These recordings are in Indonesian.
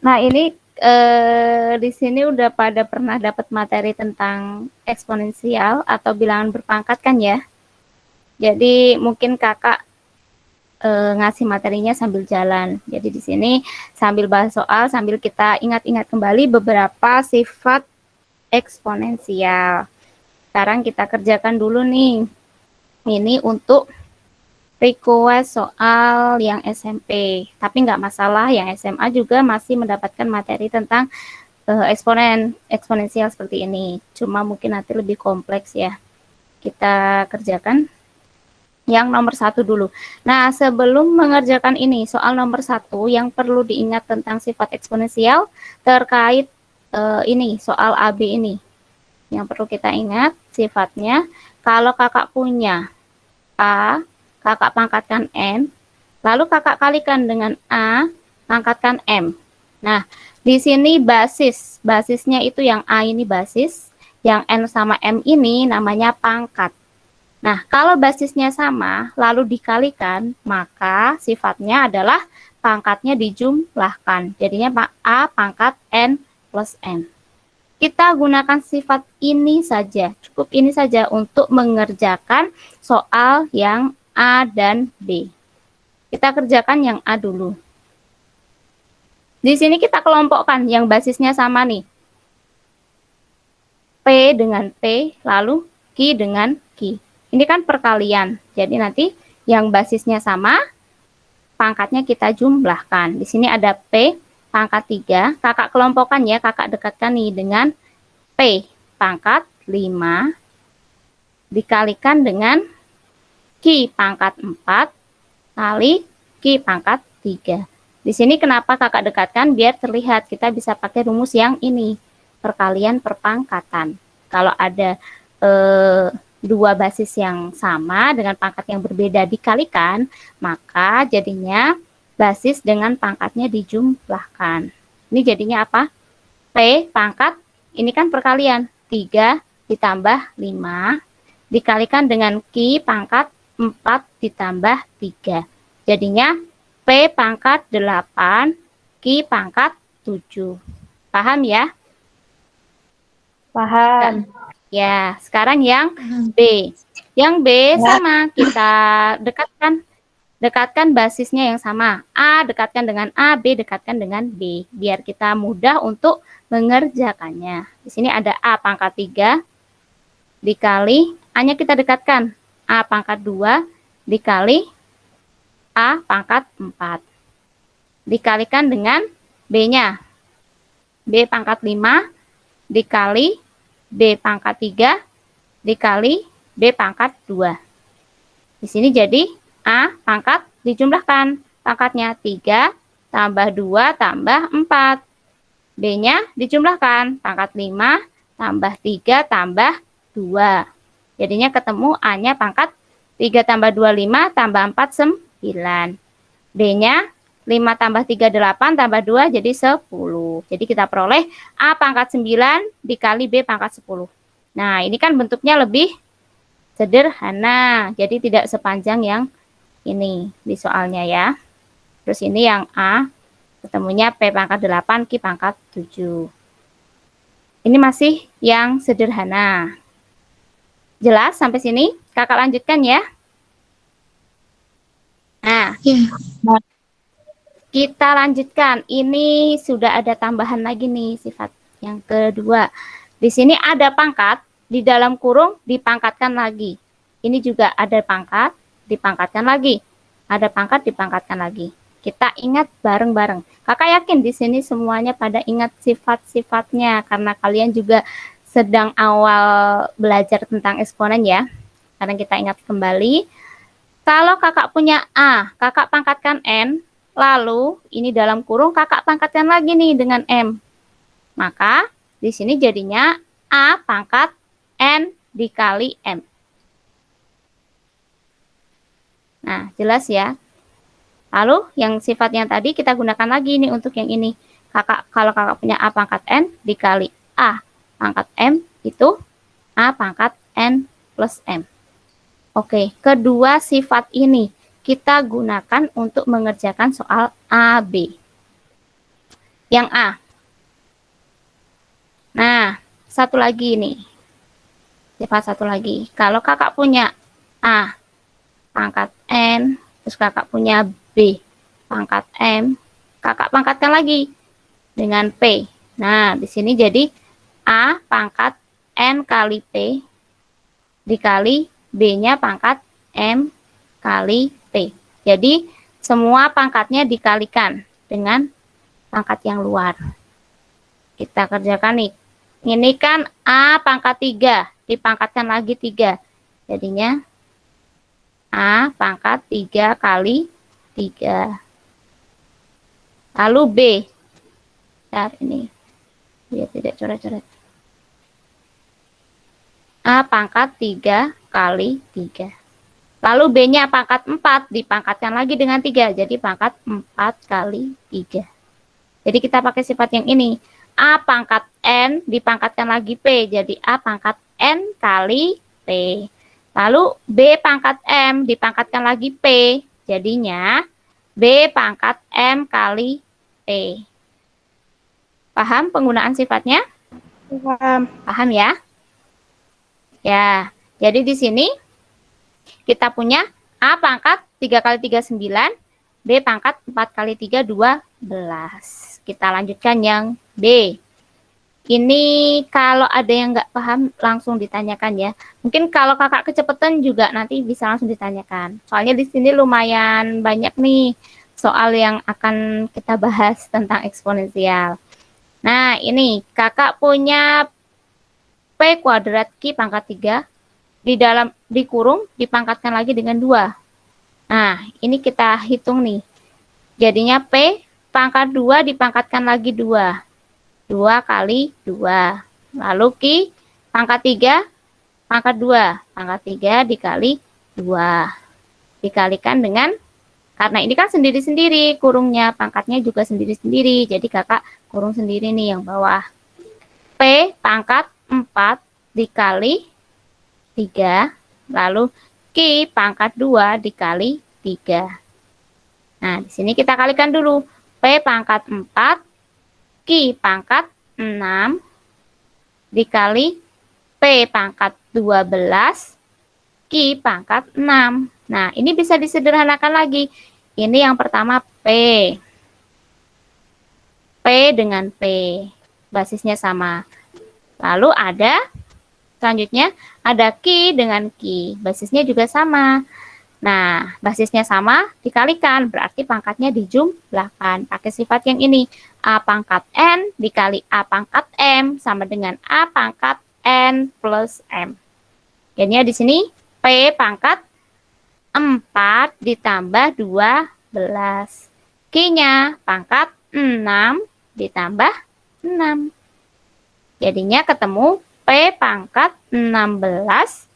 Nah, ini di sini udah pada pernah dapat materi tentang eksponensial atau bilangan berpangkat kan ya? Jadi mungkin kakak ngasih materinya sambil jalan. Jadi di sini sambil bahas soal, sambil kita ingat-ingat kembali beberapa sifat eksponensial. Sekarang kita kerjakan dulu nih. Ini untuk request soal yang SMP. Tapi nggak masalah, yang SMA juga masih mendapatkan materi tentang eksponensial seperti ini. Cuma mungkin nanti lebih kompleks ya. Kita kerjakan yang nomor 1 dulu. Nah, sebelum mengerjakan ini, soal nomor 1 yang perlu diingat tentang sifat eksponensial terkait ini, soal AB ini. Yang perlu kita ingat sifatnya, kalau kakak punya A, kakak pangkatkan N, lalu kakak kalikan dengan A, pangkatkan M. Nah, di sini basisnya itu yang A ini basis, yang N sama M ini namanya pangkat. Nah, kalau basisnya sama, lalu dikalikan, maka sifatnya adalah pangkatnya dijumlahkan. Jadinya A pangkat N plus M. Kita gunakan sifat ini saja, cukup ini saja untuk mengerjakan soal yang A dan B. Kita kerjakan yang A dulu. Di sini kita kelompokkan yang basisnya sama nih. P dengan P, lalu Q dengan Q. Ini kan perkalian, jadi nanti yang basisnya sama, pangkatnya kita jumlahkan. Di sini ada P pangkat 3, kakak kelompokkan ya, kakak dekatkan nih dengan P pangkat 5, dikalikan dengan Q pangkat 4, kali Q pangkat 3. Di sini kenapa kakak dekatkan? Biar terlihat, kita bisa pakai rumus yang ini, perkalian perpangkatan. Kalau ada dua basis yang sama dengan pangkat yang berbeda dikalikan, maka jadinya basis dengan pangkatnya dijumlahkan. Ini jadinya apa? P pangkat, ini kan perkalian, 3 ditambah 5, dikalikan dengan Q pangkat 4 ditambah 3. Jadinya P pangkat 8, Q pangkat 7. Paham ya? Paham. Ya, sekarang yang B. Yang B sama, kita dekatkan basisnya yang sama. A dekatkan dengan A, B dekatkan dengan B. Biar kita mudah untuk mengerjakannya. Di sini ada A pangkat 3 dikali A-nya kita dekatkan. A pangkat 2 dikali A pangkat 4. Dikalikan dengan B-nya. B pangkat 5 dikali B pangkat 3 dikali B pangkat 2. Di sini jadi A pangkat dijumlahkan. Pangkatnya 3 tambah 2 tambah 4. B-nya dijumlahkan. Pangkat 5 tambah 3 tambah 2. Jadinya ketemu A-nya pangkat 3 tambah 2, 5 tambah 4, 9. B-nya 5 tambah 3, 8 tambah 2 jadi 10. Jadi kita peroleh A pangkat 9 dikali B pangkat 10. Nah, ini kan bentuknya lebih sederhana. Jadi tidak sepanjang yang ini di soalnya ya. Terus ini yang A, ketemunya P pangkat 8, Q pangkat 7. Ini masih yang sederhana. Jelas sampai sini? Kakak lanjutkan ya. Nah, kita lanjutkan. Ini sudah ada tambahan lagi nih sifat yang kedua. Di sini ada pangkat, di dalam kurung dipangkatkan lagi. Ini juga ada pangkat, dipangkatkan lagi. Ada pangkat, dipangkatkan lagi. Kita ingat bareng-bareng. Kakak yakin di sini semuanya pada ingat sifat-sifatnya karena kalian juga sedang awal belajar tentang eksponen ya. Sekarang kita ingat kembali. Kalau kakak punya A, kakak pangkatkan N, lalu ini dalam kurung kakak pangkatkan lagi nih dengan M. Maka di sini jadinya A pangkat N dikali M. Nah, jelas ya. Lalu yang sifat yang tadi kita gunakan lagi nih untuk yang ini. Kalau kakak punya A pangkat N dikali A pangkat M itu A pangkat N plus M. Oke, kedua sifat ini kita gunakan untuk mengerjakan soal AB. yang A. Nah, satu lagi nih. Sifat satu lagi. Kalau kakak punya A pangkat N, terus kakak punya B pangkat M, kakak pangkatkan lagi dengan P. Nah, di sini jadi A pangkat N kali P dikali B-nya pangkat M kali P. Jadi, semua pangkatnya dikalikan dengan pangkat yang luar. Kita kerjakan nih. Ini kan A pangkat 3, dipangkatkan lagi 3. Jadinya A pangkat 3 kali 3. Lalu B. Bentar, ini biar tidak coret-coret. A pangkat 3 kali 3. Lalu B-nya pangkat 4, dipangkatkan lagi dengan 3. Jadi pangkat 4 kali 3. Jadi kita pakai sifat yang ini. A pangkat N, dipangkatkan lagi P. Jadi A pangkat N kali P. Lalu B pangkat M, dipangkatkan lagi P. Jadinya B pangkat M kali P. Paham penggunaan sifatnya? Paham. Paham ya? Ya, jadi di sini kita punya A pangkat 3 kali 3, 9. B pangkat 4 kali 3, 12. Kita lanjutkan yang B. Ini kalau ada yang nggak paham langsung ditanyakan ya. Mungkin kalau kakak kecepatan juga nanti bisa langsung ditanyakan. Soalnya di sini lumayan banyak nih soal yang akan kita bahas tentang eksponensial. Nah, ini kakak punya P kuadrat Q pangkat 3 dikurung dipangkatkan lagi dengan 2. Nah, ini kita hitung nih. Jadinya P pangkat 2 dipangkatkan lagi 2. 2 kali 2. Lalu Q pangkat 3 pangkat 2. Pangkat 3 dikali 2. Dikalikan dengan, karena ini kan sendiri-sendiri kurungnya, pangkatnya juga sendiri-sendiri. Jadi kakak kurung sendiri nih yang bawah. P pangkat 4 dikali 3, lalu Q pangkat 2 dikali 3. Nah, di sini kita kalikan dulu. P pangkat 4, Q pangkat 6, dikali P pangkat 12, Q pangkat 6. Nah, ini bisa disederhanakan lagi. Ini yang pertama P. P dengan P. Basisnya sama. Lalu ada selanjutnya ada Q dengan Q. Basisnya juga sama. Nah, basisnya sama dikalikan, berarti pangkatnya dijumlahkan. Pakai sifat yang ini. A pangkat N dikali A pangkat M sama dengan A pangkat N plus M. Jadinya di sini P pangkat 4 ditambah 12. Q-nya pangkat 6 ditambah 6. Jadinya ketemu P pangkat 16,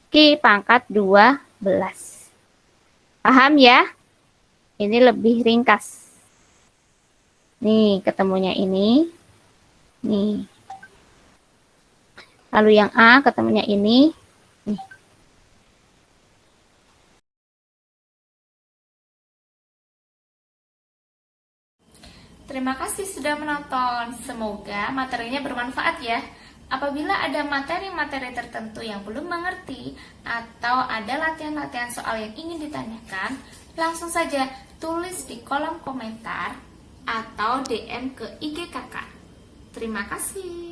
Q pangkat 12. Paham ya? Ini lebih ringkas. Nih, ketemunya ini. Nih. Lalu yang A ketemunya ini. Nih. Terima kasih sudah menonton. Semoga materinya bermanfaat ya. Apabila ada materi-materi tertentu yang belum mengerti atau ada latihan-latihan soal yang ingin ditanyakan, langsung saja tulis di kolom komentar atau DM ke IG kakak. Terima kasih.